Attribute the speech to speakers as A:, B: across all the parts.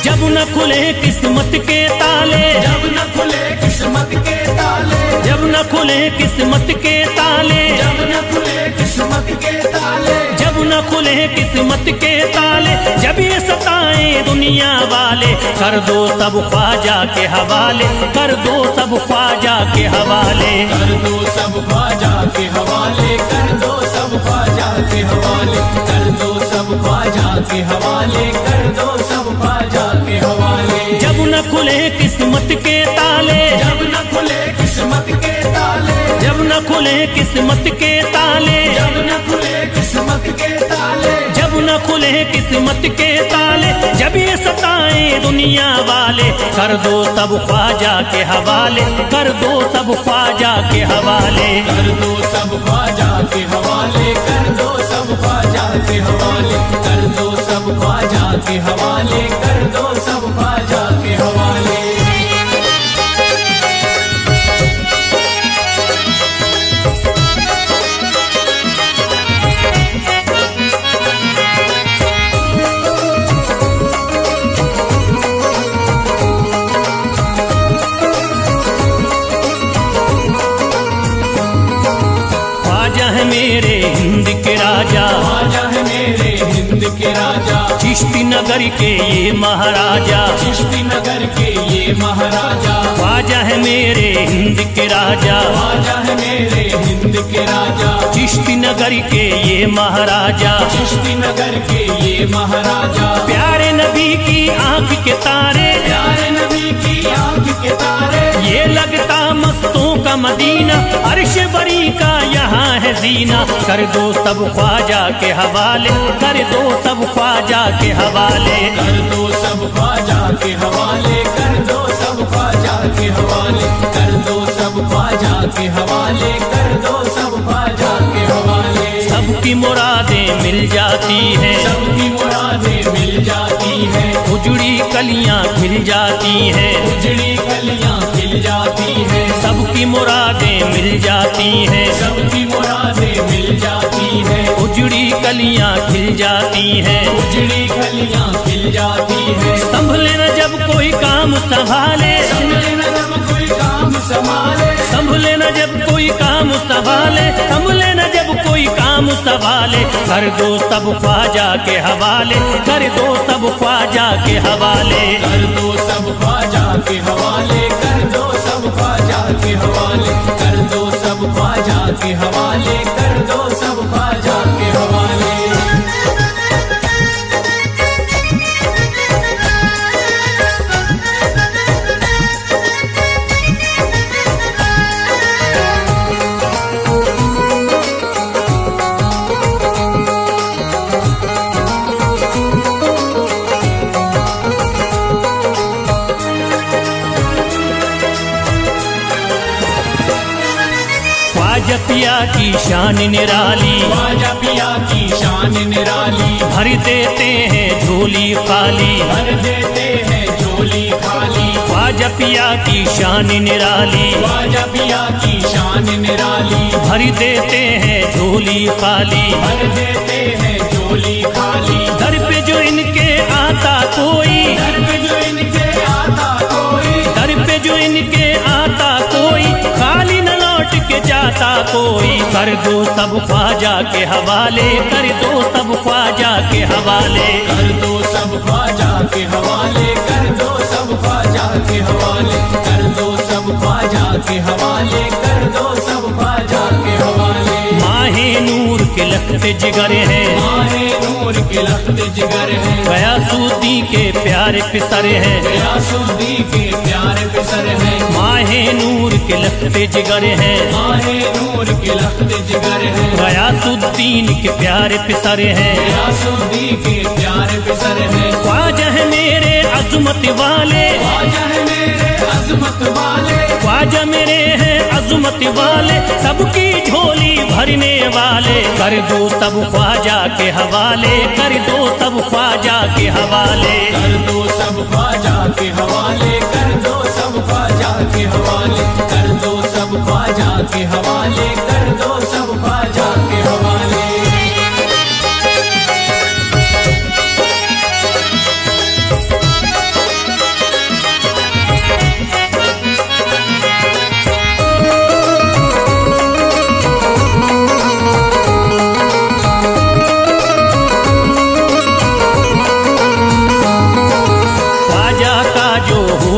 A: जब न खुले किस्मत के ताले,
B: जब न खुले किस्मत के ताले,
A: जब न खुले किस्मत के ताले,
B: जब न खुले किस्मत के ताले,
A: जब न खुले किस्मत के ताले, जब ये सताए दुनिया वाले, कर दो सब ख्वाजा के हवाले, कर दो सब ख्वाजा के हवाले,
B: कर दो सब ख्वाजा के हवाले, कर दो सब ख्वाजा के हवाले, कर दो सब ख्वाजा के हवाले, कर दो सब ख्वाजा के हवाले।
A: जब न खुले किस्मत के ताले,
B: जब न खुले किस्मत के ताले,
A: जब न खुले किस्मत के ताले,
B: जब न खुले किस्मत के ताले,
A: जब न खुले किस्मत के ताले, जब ये सताए दुनिया वाले, कर दो सब ख्वाजा के हवाले, कर दो सब ख्वाजा के हवाले,
B: कर दो सब ख्वाजा के हवाले, कर दो सब ख्वाजा के हवाले, कर दो सब ख्वाजा के हवाले, कर दो सब ख्वाजा के हवाले।
A: ख्वाजा है मेरे हिंद के राजा,
B: ख्वाजा है मेरे हिंद के राजा,
A: चिश्ती नगर के ये महाराजा,
B: चिश्ती नगर के ये महाराजा,
A: ख्वाजा है मेरे हिंद के राजा,
B: ख्वाजा है मेरे हिंद के राजा,
A: चिश्ती नगर के ये महाराजा,
B: चिश्ती नगर के ये महाराजा,
A: प्यारे नबी की आंख के तारे,
B: प्यारे नबी की आंख के तारे,
A: ये लगता मस्तों का मदीना, अर्श बरी का यहाँ है जीना, कर दो सब ख्वाजा के हवाले, कर दो सब ख्वाजा के हवाले,
B: कर दो सब ख्वाजा के हवाले, कर दो सब ख्वाजा के हवाले, कर दो सब ख्वाजा के हवाले, कर दो सब ख्वाजा के हवाले।
A: सबकी मुरादें मिल जाती हैं,
B: सबकी मुरादें मिल जाती हैं,
A: उजड़ी कलियां खिल जाती हैं,
B: उजड़ी कलियां खिल जाती हैं,
A: सबकी मुरादें मिल जाती हैं,
B: सबकी मुरादें मिल जाती हैं,
A: उजड़ी कलियां खिल जाती हैं,
B: उजड़ी कलियां खिल जाती हैं।
A: संभले न जब कोई काम संभाले,
B: संभले न जब कोई काम संभाले,
A: संभले न जब कोई काम संभाले, संभले न जब कोई काम संभाले, कर दो सब ख्वाजा के हवाले, कर दो सब ख्वाजा के हवाले,
B: कर दो सब ख्वाजा के हवाले, कर दो सब ख्वाजा के हवाले, कर दो सब ख्वाजा के हवाले, कर दो सब ख्वाजा के हवाले।
A: ख्वाजा पिया की शान निराली,
B: ख्वाजा पिया की शान निराली,
A: भर देते हैं झोली खाली,
B: भर देते हैं झोली खाली,
A: ख्वाजा पिया की शान निराली,
B: ख्वाजा पिया की शान निराली,
A: भर देते हैं झोली खाली,
B: भर देते हैं झोली खाली,
A: दर पे जो इनके आता कोई,
B: दर पे जो इनके आता कोई,
A: दर पे जो इनके आता कोई, खाली न लौट के जाता कोई, कर दो सब ख्वाजा के हवाले, कर दो सब ख्वाजा के हवाले,
B: कर दो सब ख्वाजा के हवाले, कर दो सब ख्वाजा के हवाले, कर दो सब ख्वाजा के हवाले, कर दो सब ख्वाजा के हवाले।
A: माहे नूर के लखते जिगर हैं,
B: माहे नूर नूर के लख्त जिगर है,
A: गयासुद्दीन के प्यारे पिसर हैं,
B: गयासुद्दीन के प्यारे पिसर है,
A: माहे नूर के लख्त जिगर हैं,
B: माहे नूर के लख्त जिगर है,
A: गयासुद्दीन के प्यारे पिसर हैं,
B: गयासुद्दीन के प्यारे पिसर है,
A: ख्वाजा है मेरे अज़मत वाले,
B: ख्वाजा है मेरे अज़मत वाले,
A: ख्वाजा मेरे हैं अज़मत वाले, सबकी झोली भरने वाले, कर दो सब ख्वाजा के हवाले, कर दो सब ख्वाजा के हवाले,
B: कर दो सब ख्वाजा के हवाले, कर दो सब ख्वाजा के हवाले, कर दो सब ख्वाजा के हवाले, कर दो सब ख्वाजा के हवाले।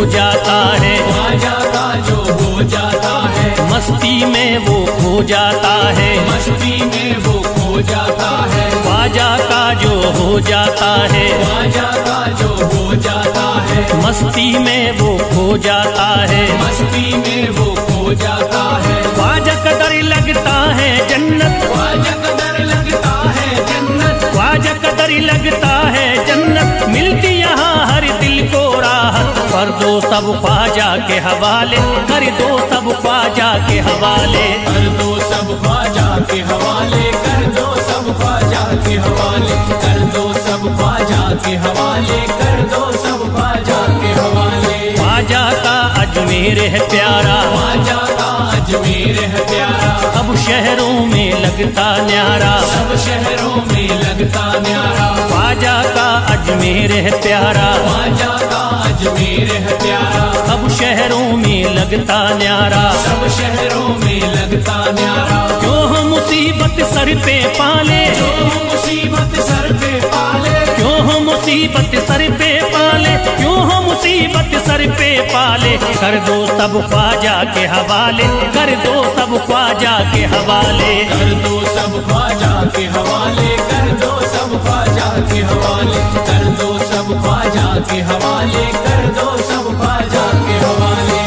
A: जाता है
B: ख्वाजा का जो हो जाता है,
A: मस्ती में वो खो जाता है,
B: मस्ती में वो खो जाता है,
A: ख्वाजा का जो हो जाता है,
B: ख्वाजा का जो हो जाता है,
A: मस्ती में वो खो जाता है,
B: मस्ती में वो खो जाता है,
A: ख्वाजा कदर लगता है जन्नत,
B: ख्वाजा कदर लगता है जन्नत,
A: ख्वाजा कदर लगता है जन्नत, मिलती यहाँ हर दिल को राहत, कर दो सब ख्वाजा के हवाले, कर दो सब ख्वाजा के हवाले,
B: कर दो सब ख्वाजा के हवाले, कर दो सब ख्वाजा के हवाले, कर दो सब ख्वाजा के हवाले, कर दो सब ख्वाजा के हवाले।
A: ख्वाजा का अजमेर है प्यारा,
B: ख्वाजा का अजमेर है प्यारा,
A: सब शहरों में लगता न्यारा,
B: सब शहरों में लगता न्यारा,
A: ख्वाजा का अजमेर है प्यारा,
B: ख्वाजा का अजमेर है प्यारा,
A: सब शहरों में लगता न्यारा,
B: सब शहरों में लगता न्यारा,
A: जो हम मुसीबत सर पे पाले,
B: जो मुसीबत सर पे पाले,
A: क्यों हम मुसीबत सर पे पाले, क्यों हम मुसीबत सर पे पाले, कर दो सब ख्वाजा के हवाले, कर दो सब ख्वाजा के हवाले,
B: कर दो सब ख्वाजा के हवाले, कर दो सब ख्वाजा के हवाले, कर दो सब ख्वाजा के हवाले, कर दो सब ख्वाजा के हवाले।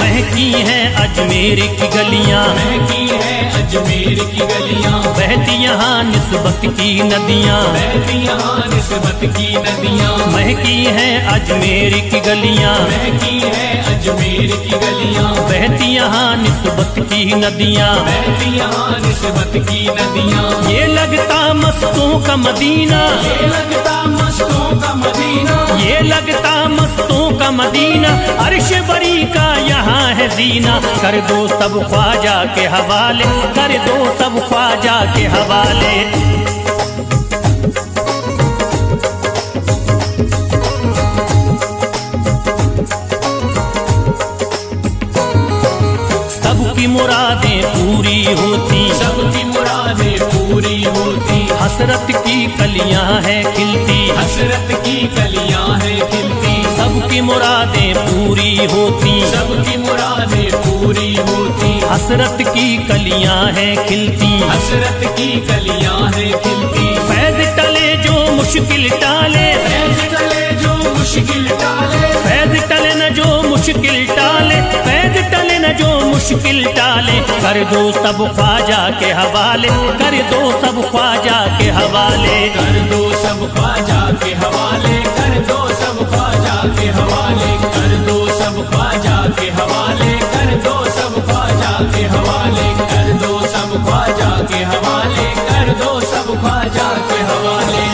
A: महकी हैं अजमेर की गलियां,
B: महकी है अजमेर की गलियां,
A: बहती यहाँ निस्बत की नदियाँ,
B: बहती यहाँ निस्बत की नदियां,
A: महकी हैं अजमेर की गलियाँ,
B: महकी है अजमेर की गलियां,
A: बहती यहाँ निस्बत की नदियाँ,
B: बहती यहाँ निस्बत की नदियां,
A: ये लगता मस्तों का मदीना,
B: ये लगता मस्तों का मदीना,
A: ये लगता मस्तों का मदीना, अर्श बरी का यहाँ है जीना, कर दो सब ख्वाजा के हवाले, कर दो सब ख्वाजा के हवाले। सबकी मुरादें पूरी होती,
B: सबकी मुरादें पूरी होती,
A: हसरत की कलियां हैं खिलती,
B: हसरत की कलियां हैं खिलती,
A: सबकी मुरादें पूरी होती,
B: सबकी मुरादें पूरी होती,
A: हसरत की कलियां हैं खिलती,
B: हसरत की कलियां हैं खिलती,
A: फैज टले जो मुश्किल टाले,
B: फैज टले जो मुश्किल टाले,
A: फैज टले न जो मुश्किल टाले, फैज टले न जो मुश्किल टाले, कर दो सब ख्वाजा के हवाले, कर दो सब ख्वाजा के हवाले,
B: कर दो सब ख्वाजा के हवाले, कर दो सब ख्वाजा के हवाले, कर दो सब ख्वाजा के हवाले, कर दो सब ख्वाजा के हवाले, कर दो सब ख्वाजा के हवाले, कर दो सब ख्वाजा के हवाले।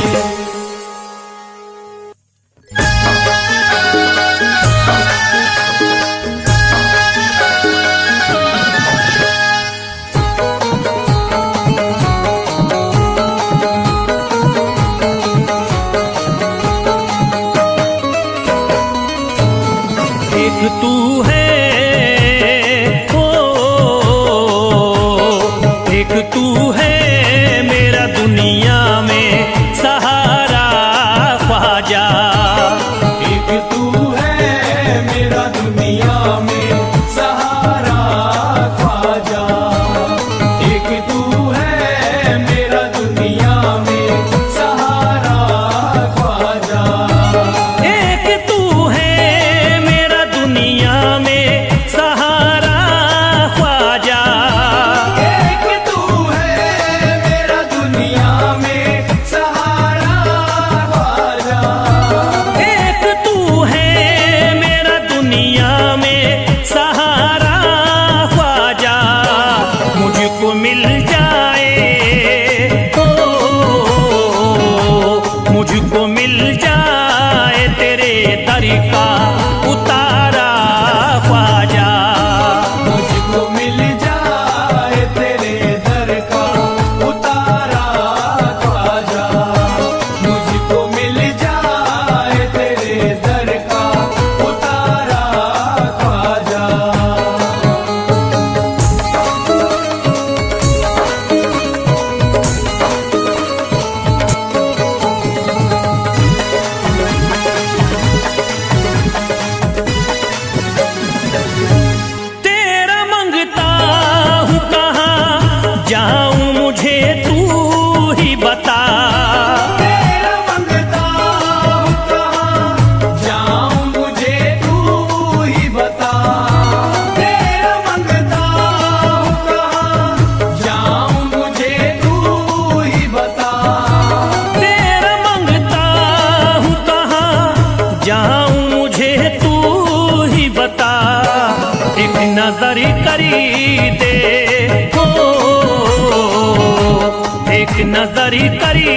A: नजर करी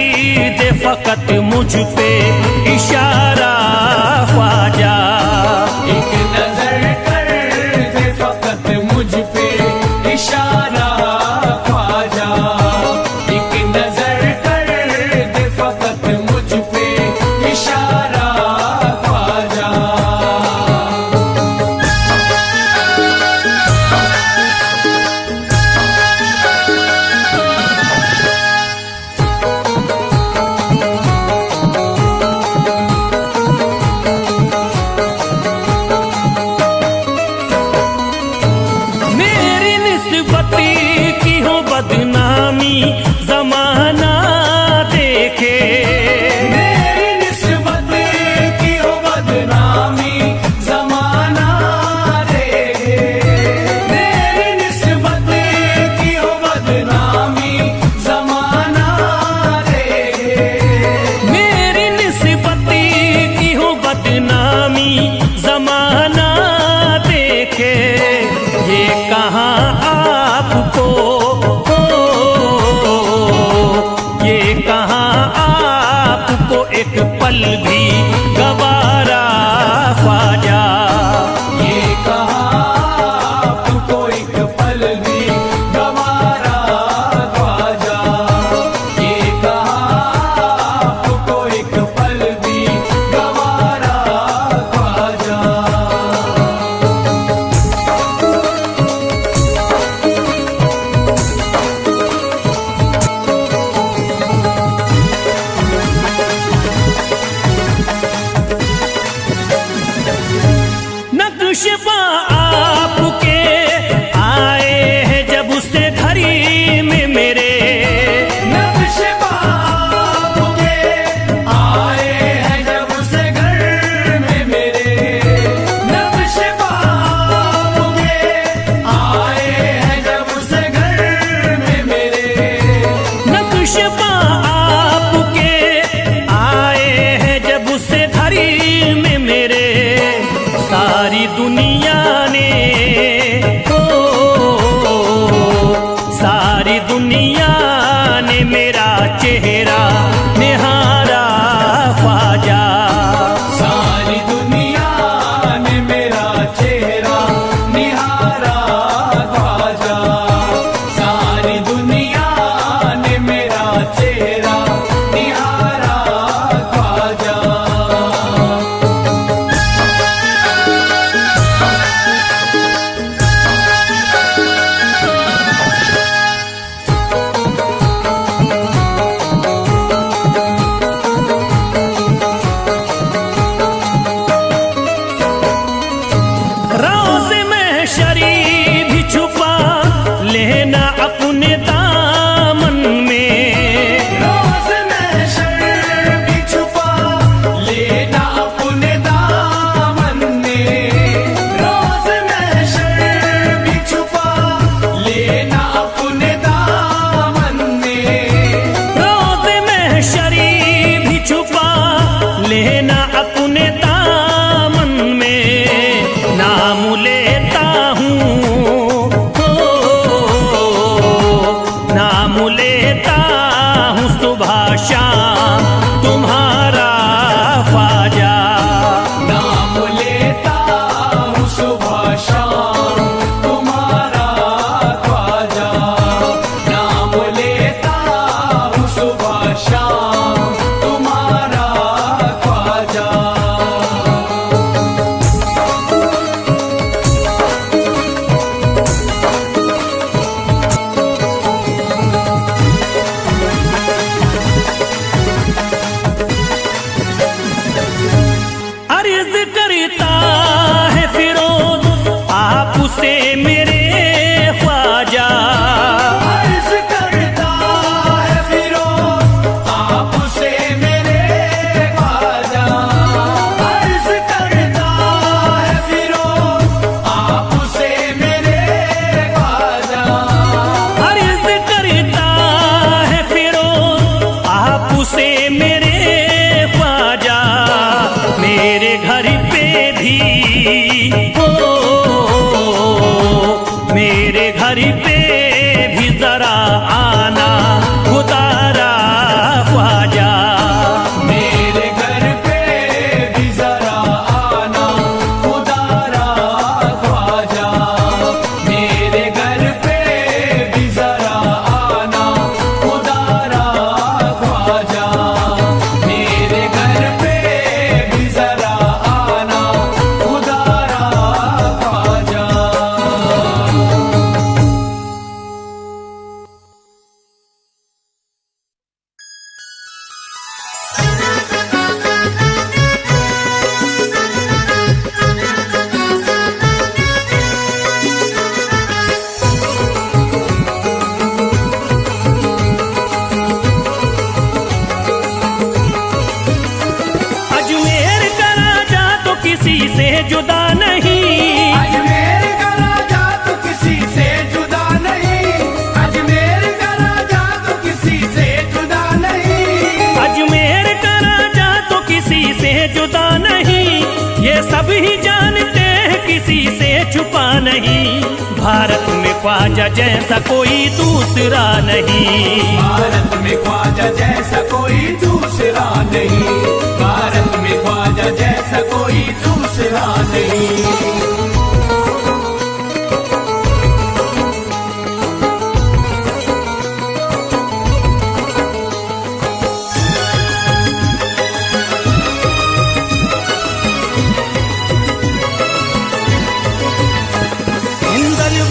A: दे फकत मुझ पे इशारा ख्वाजा।
B: एक नजर कर दे फकत मुझ पे इशारा ख्वाजा। एक नजर कर दे फकत मुझ पे इशारा ख्वाजा।
A: मेरी निस्बत की हो बदनामी जमाना देखे।
B: मेरी निस्बत की हो बदनामी जमाना देखे। मेरी निस्बत की हो बदनामी जमाना देखे।
A: मेरी निस्बत की हो बदनामी जमाना देखे। ये कहाँ आपको ये कहाँ आपको एक पल भी गवारा ख्वाजा।
B: ये कहाँ आपको एक पल भी गवारा ख्वाजा। ये कहाँ आपको एक पल भी गवारा ख्वाजा।
A: नक्शबा आपके आए हैं जब उससे घड़ी में मेरे।
B: नक्शबा आपके आए हैं जब से घर में मेरे। नक्शबा आपके आए हैं जब से घर में मेरे।
A: नक्शबा आपके आए हैं जब उससे घड़ी में मेरे। सारी दुनिया ने सारी दुनिया ने मेरा चेहरा निहारा ख्वाजा।
B: सारी दुनिया ने मेरा चेहरा निहारा ख्वाजा। सारी दुनिया ने मेरा चेहरा निहारा ख्वाजा।
A: रोज़ में शरी भी छुपा लेना अपने दामन में।
B: रोज़ महशर भी छुपा लेना अपने दामन में। रोज़ महशर भी छुपा लेना अपने दामन में।
A: रोज़ में शरी भी छुपा लेना अपने दामन में। नाम लेता हूँ नाम लेता हूँ सुबह शाम तुम्हारा ख्वाजा।
B: नाम लेता हूँ सुबह शाम तुम्हारा ख्वाजा। नाम लेता हूँ सुबह शाम तुम्हारा ख्वाजा।
A: जुदा नहीं, ये सब ही जानते हैं किसी से छुपा नहीं। भारत में ख्वाजा जैसा कोई दूसरा नहीं,
B: भारत में ख्वाजा जैसा कोई दूसरा नहीं, भारत में ख्वाजा जैसा कोई दूसरा नहीं।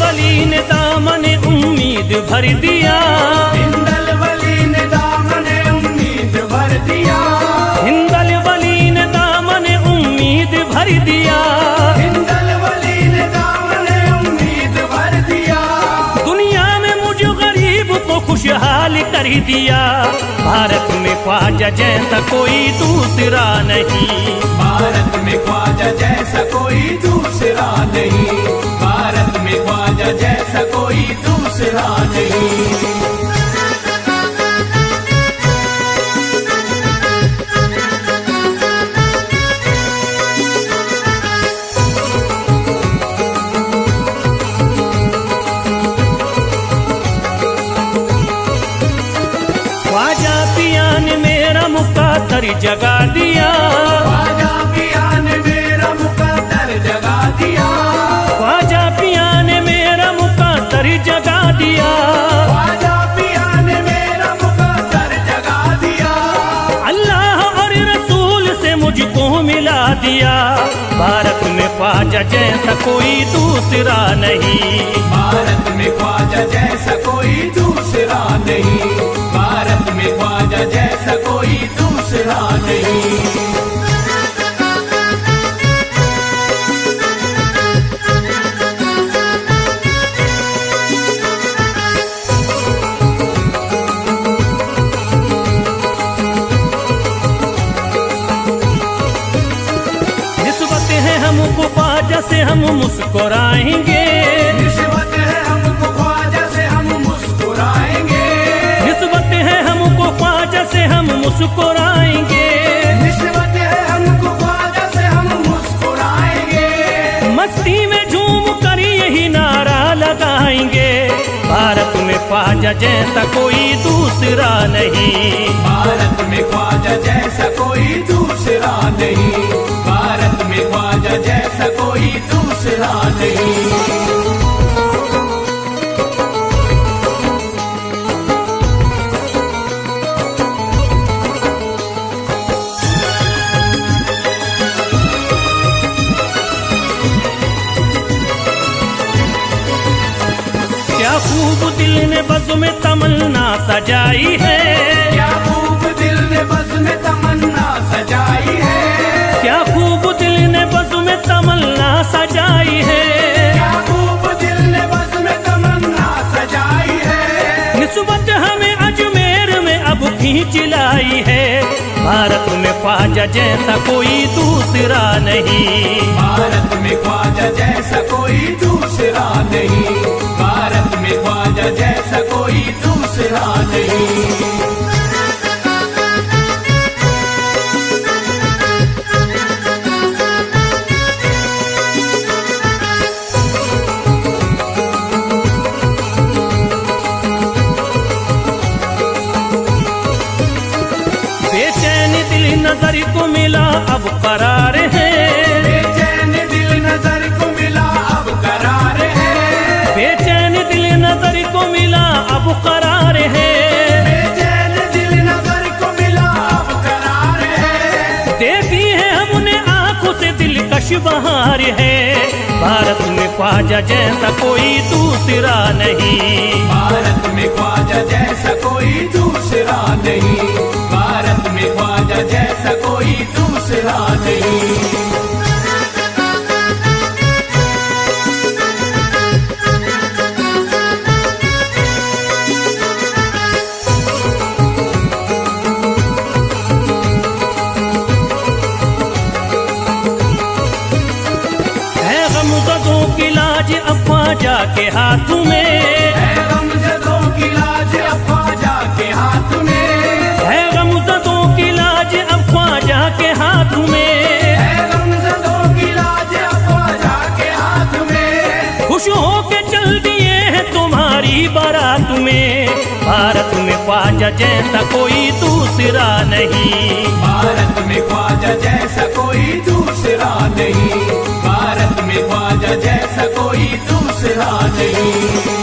A: वली ने दामन उम्मीद भर दिया,
B: हिंदल वली ने दामन उम्मीद भर दिया,
A: हिंदल वली ने दामन उम्मीद भर दिया,
B: हिंदल वली ने दामन उम्मीद भर दिया।
A: दुनिया में मुझ गरीब को खुशहाल कर दिया। भारत में ख्वाजा जैसा कोई दूसरा नहीं,
B: भारत में ख्वाजा जैसा कोई दूसरा नहीं, भारत में ख्वाजा जैसा कोई दूसरा नहीं।
A: ख्वाजा पिया ने मेरा मुकद्दर जगा दिया,
B: ख्वाजा पिया ने मेरा मुकद्दर जगा दिया,
A: ख्वाजा पिया ने मेरा मुकद्दर जगा दिया,
B: ख्वाजा पिया ने मेरा मुकद्दर जगा दिया।
A: अल्लाह और रसूल से मुझको मिला दिया। भारत में ख्वाजा जैसा कोई दूसरा नहीं,
B: भारत में ख्वाजा जैसा कोई दूसरा नहीं, भारत में ख्वाजा जैसा कोई दूसरा नहीं।
A: निस्बत है हमको ख्वाजा से हम मुस्कुराएंगे,
B: निस्बत है हमको ख्वाजा से हम मुस्कुराएंगे,
A: निस्बत है हमको ख्वाजा से हम मुस्कुराएंगे,
B: निस्बत है हमको ख्वाजा से हम मुस्कुराएंगे।
A: मस्ती में झूम कर यही नारा लगाएंगे। भारत में ख्वाजा जैसा कोई दूसरा नहीं,
B: भारत में ख्वाजा जैसा कोई दूसरा नहीं, भारत में ख्वाजा जैसा कोई दूसरा नहीं।
A: क्या खूब दिल ने बज़्म में तमन्ना सजाई है,
B: क्या खूब दिल ने बज़्म में तमन्ना सजाई है,
A: क्या खूब दिल ने बज़्म में तमन्ना सजाई है,
B: क्या खूब दिल ने बज़्म में तमन्ना सजाई है।
A: निस्बत हमें अजमेर में अब खींच लाई है। भारत में ख्वाजा जैसा कोई दूसरा नहीं,
B: भारत में ख्वाजा जैसा कोई दूसरा नहीं, भारत में ख्वाजा जैसा कोई दूसरा नहीं।
A: बेचैन दिल नजर को मिला अब करार है,
B: बेचैन दिल नजर को मिला अब करार है,
A: बेचैन दिल नजर को मिला अब करार है,
B: बेचैन दिल नजर को मिला अब करार है।
A: देखी है हमने आंखों से दिलकश बहार है। भारत में ख्वाजा जैसा कोई दूसरा नहीं,
B: भारत में ख्वाजा जैसा कोई दूसरा नहीं, भारत में ख्वाजा जैसा कोई दूसरा नहीं।
A: गमज़दों की लाज अब ख्वाजा के हाथ में,
B: है गमज़दों की लाज अब ख्वाजा के हाथ में,
A: है गमज़दों की लाज अब ख्वाजा के हाथ में। भारत में ख्वाजा जैसा कोई दूसरा नहीं।
B: भारत में ख्वाजा जैसा कोई दूसरा नहीं, भारत में ख्वाजा जैसा कोई दूसरा नहीं।